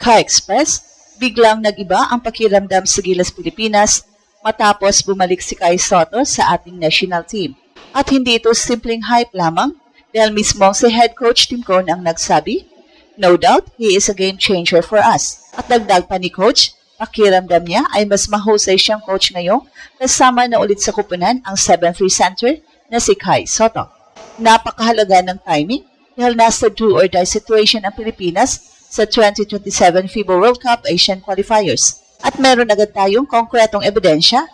Ka-Express, biglang nag-iba ang pakiramdam sa Gilas Pilipinas matapos bumalik si Kai Sotto sa ating national team. At hindi ito simpleng hype lamang dahil mismo si head coach Tim Cone ang nagsabi, "No doubt, he is a game changer for us." At dagdag pa ni coach, pakiramdam niya ay mas mahusay siyang coach ngayon kasama na ulit sa kupunan ang 7-3 center na si Kai Sotto. Napakahalaga ng timing dahil nasa do-or-die situation ang Pilipinas sa 2027 FIBA World Cup Asian Qualifiers. At meron agad tayong konkretong ebidensya.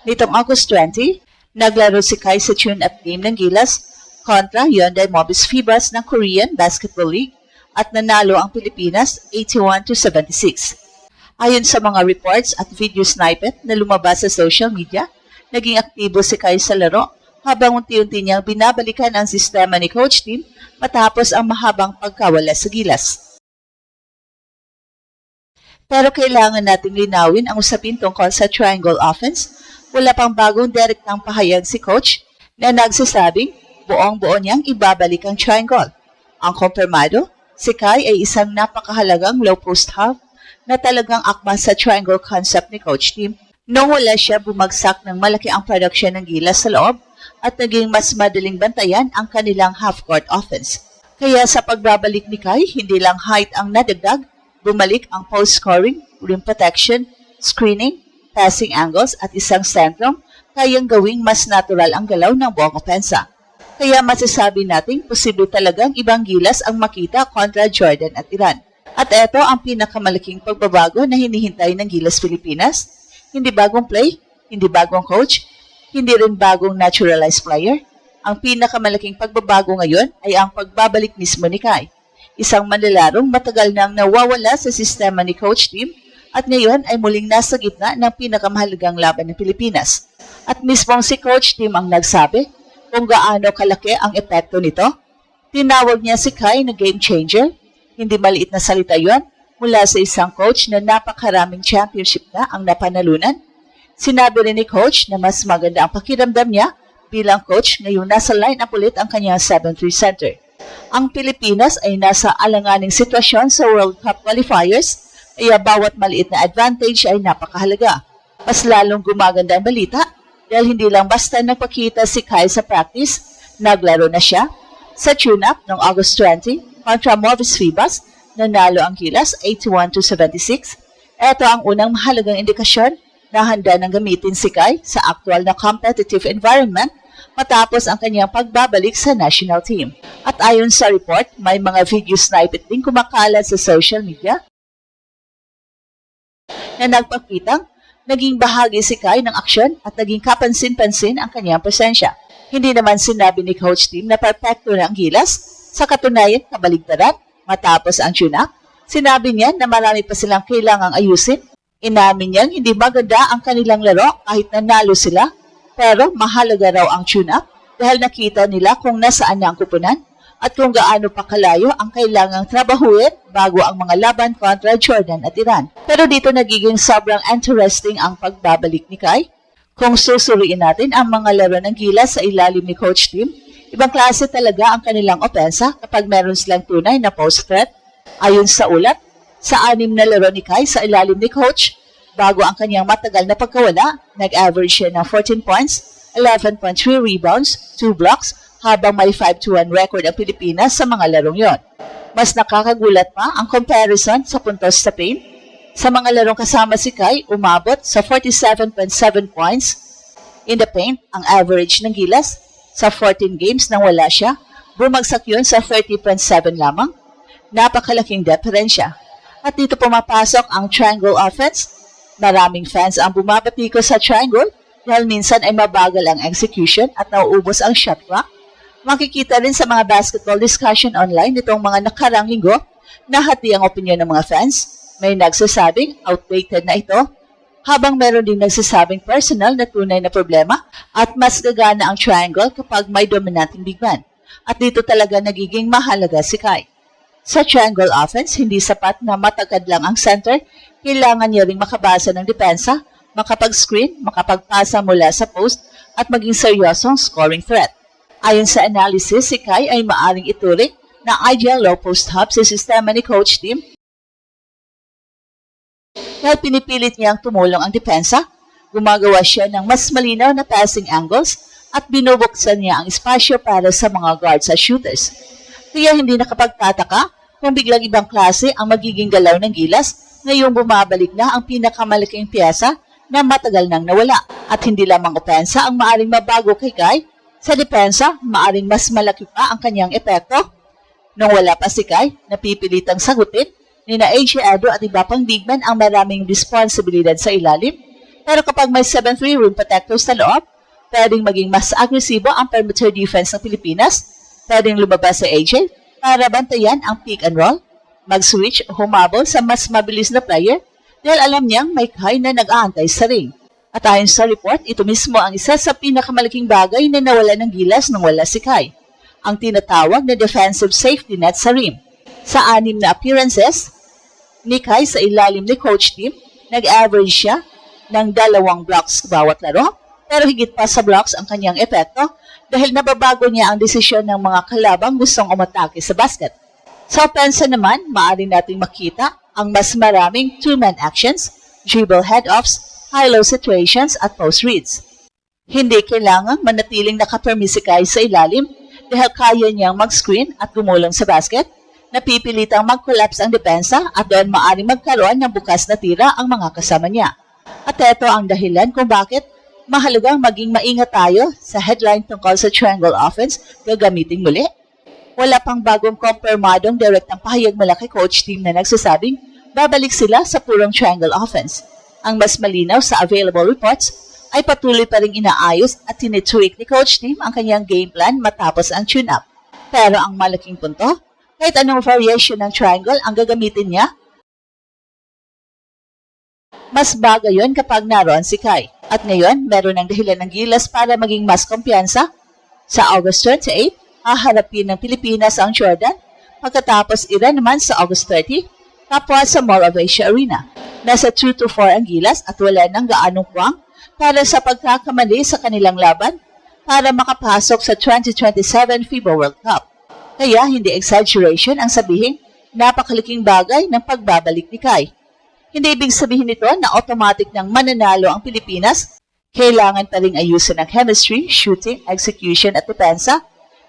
Nitong August 20, naglaro si Kai sa tune-up game ng Gilas kontra Hyundai Mobis Fibas ng Korean Basketball League at nanalo ang Pilipinas 81-76. Ayon sa mga reports at video snippet na lumabas sa social media, naging aktibo si Kai sa laro habang unti-unti niyang binabalikan ang sistema ni Coach Tim matapos ang mahabang pagkawala sa Gilas. Pero kailangan nating linawin ang usapin tungkol sa triangle offense. Wala pang bagong direktang pahayag si Coach na nagsasabing buong-buo niyang ibabalik ang triangle. Ang kumpirmado, si Kai ay isang napakahalagang low post half na talagang akma sa triangle concept ni Coach Tim. Noong wala siya, bumagsak ng malaki ang production ng Gilas sa loob at naging mas madaling bantayan ang kanilang half-court offense. Kaya sa pagbabalik ni Kai, hindi lang height ang nadagdag, bumalik ang post-scoring, rim protection, screening, passing angles at isang sentrum, kayang gawing mas natural ang galaw ng buong opensa. Kaya masasabi nating posible talagang ibang Gilas ang makita kontra Jordan at Iran. At ito ang pinakamalaking pagbabago na hinihintay ng Gilas Pilipinas. Hindi bagong play, hindi bagong coach, hindi rin bagong naturalized player. Ang pinakamalaking pagbabago ngayon ay ang pagbabalik mismo ni Kai. Isang manlalarong matagal nang nawawala sa sistema ni Coach Tim at ngayon ay muling nasa gitna ng pinakamahalagang laban ng Pilipinas. At mismong si Coach Tim ang nagsabi kung gaano kalaki ang epekto nito. Tinawag niya si Kai na game changer. Hindi maliit na salita yon mula sa isang coach na napakaraming championship na ang napanalunan. Sinabi rin ni Coach na mas maganda ang pakiramdam niya bilang coach ngayong nasa line-up ulit ang kanyang 7-3 center. Ang Pilipinas ay nasa alanganing sitwasyon sa World Cup qualifiers, kaya bawat maliit na advantage ay napakahalaga. Mas lalong gumaganda ang balita dahil hindi lang basta nagpakita si Kai sa practice, naglaro na siya. Sa tune-up noong August 20 kontra Mobis Fibas, nanalo ang Gilas 81-76. Ito ang unang mahalagang indikasyon na handa nang gamitin si Kai sa aktual na competitive environment matapos ang kanyang pagbabalik sa national team. At ayon sa report, may mga video snippet din kumakalat sa social media na nagpakitang naging bahagi si Kai ng aksyon at naging kapansin-pansin ang kanyang presensya. Hindi naman sinabi ni Coach Tim na perfecto na ang Gilas. Sa katunayan, kabaligtaran, matapos ang tune-up, sinabi niya na marami pa silang kailangang ayusin. Inamin niyang hindi maganda ang kanilang laro kahit nanalo sila, pero mahalaga raw ang tune-up dahil nakita nila kung nasaan na ang kupunan at kung gaano pa kalayo ang kailangang trabahuin bago ang mga laban kontra Jordan at Iran. Pero dito nagiging sobrang interesting ang pagbabalik ni Kai. Kung susuriin natin ang mga laro ng Gilas sa ilalim ni Coach Tim, ibang klase talaga ang kanilang opensa kapag meron silang tunay na post threat. Ayon sa ulat, sa 6 na laro ni Kai sa ilalim ni Coach, bago ang kanyang matagal na pagkawala, nag-average siya ng 14 points, 11.3 rebounds, 2 blocks, habang may 5-1 record ang Pilipinas sa mga larong yon. Mas nakakagulat pa ang comparison sa puntos sa paint. Sa mga larong kasama si Kai, umabot sa 47.7 points in the paint ang average ng Gilas. Sa 14 games nang wala siya, bumagsak yun sa 30.7 lamang. Napakalaking diferensya. At dito pumapasok ang triangle offense. Maraming fans ang bumabatiko sa triangle dahil minsan ay mabagal ang execution at nauubos ang shot clock. Makikita rin sa mga basketball discussion online nitong mga nakarang linggo na hati ang opinion ng mga fans. May nagsasabing outdated na ito, habang meron din nagsasabing personal na tunay na problema at mas gagana ang triangle kapag may dominanting big man. At dito talaga nagiging mahalaga si Kai. Sa triangle offense, hindi sapat na matagad lang ang center, kailangan niya ring makabasa ng depensa, makapag-screen, makapagpasa mula sa post at maging seryosong scoring threat. Ayon sa analysis, si Kai ay maaring ituring na ideal low post hub sa sistema ni Coach Tim Dahil pinipilit niyang tumulong ang depensa, gumagawa siya ng mas malinaw na passing angles at binubuksan niya ang espasyo para sa mga guards at shooters. Kaya hindi nakapagtataka kung biglang ibang klase ang magiging galaw ng Gilas ngayong bumabalik na ang pinakamalaking piyesa na matagal nang nawala. At hindi lamang opensa ang maaring mabago kay Kai, sa depensa, maaring mas malaki pa ang kanyang epekto. Nung wala pa si Kai, napipilitang sagutin ni na AJ Edo at iba pang bigman ang maraming responsibilidad sa ilalim. Pero kapag may 7-3 rim protectors sa loob, pwedeng maging mas agresibo ang perimeter defense ng Pilipinas, pwedeng lumabas si AJ para bantayan ang pick and roll, mag-switch o humabol sa mas mabilis na player dahil alam niyang may Kai na nag-aantay sa ring. At ayon sa report, ito mismo ang isa sa pinakamalaking bagay na nawala ng Gilas nang wala si Kai, ang tinatawag na defensive safety net sa rim. Sa 6 na appearances ni Kai sa ilalim ni Coach Tim, nag-average siya ng 2 blocks bawat laro, pero higit pa sa blocks ang kanyang epekto dahil nababago niya ang desisyon ng mga kalabang gustong umatake sa basket. Sa opensa naman, maaari nating makita ang mas maraming two-man actions, dribble head-offs, high-low situations at post reads. Hindi kailangang manatiling nakapirmi si Kai sa ilalim dahil kaya niyang mag-screen at gumulong sa basket, napipilitang mag-collapse ang depensa at doon maaari magkaroon ng bukas na tira ang mga kasama niya. At ito ang dahilan kung bakit mahalagang maging maingat tayo sa headline tungkol sa triangle offense gagamitin muli. Wala pang bagong kumpirmadong direktang pahayag mula kay Coach Tim na nagsasabing babalik sila sa purong triangle offense. Ang mas malinaw sa available reports ay patuloy pa rin inaayos at tinitweak ni Coach Tim ang kanyang game plan matapos ang tune-up. Pero ang malaking punto, kahit anong variation ng triangle ang gagamitin niya, mas bagay yon kapag naroon si Kai. At ngayon, meron ng dahilan ng Gilas para maging mas kumpiyansa. Sa August 28, haharapin ng Pilipinas ang Jordan, pagkatapos Iran naman sa August 30, kapwa sa Mall of Asia Arena. Nasa 2-4 ang Gilas at wala nang gaanong puwang para sa pagkakamali sa kanilang laban para makapasok sa 2027 FIBA World Cup. Kaya hindi exaggeration ang sabihin napakalaking bagay ng pagbabalik ni Kai. Hindi ibig sabihin nito na automatic nang mananalo ang Pilipinas. Kailangan pa rin ayusin ang chemistry, shooting, execution at depensa.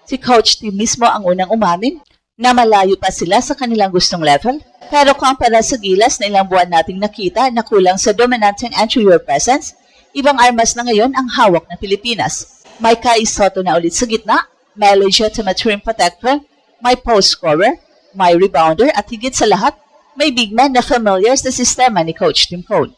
Si Coach Tim mismo ang unang umamin na malayo pa sila sa kanilang gustong level. Pero kumpara sa Gilas na ilang buwan nating nakita na kulang sa dominanteng anterior presence, ibang armas na ngayon ang hawak ng Pilipinas. May Kai Sotto na ulit sa gitna, may legitimate rim protector, may post scorer, may rebounder at higit sa lahat, may big man na familiar sa sistema ni Coach Tim Cone.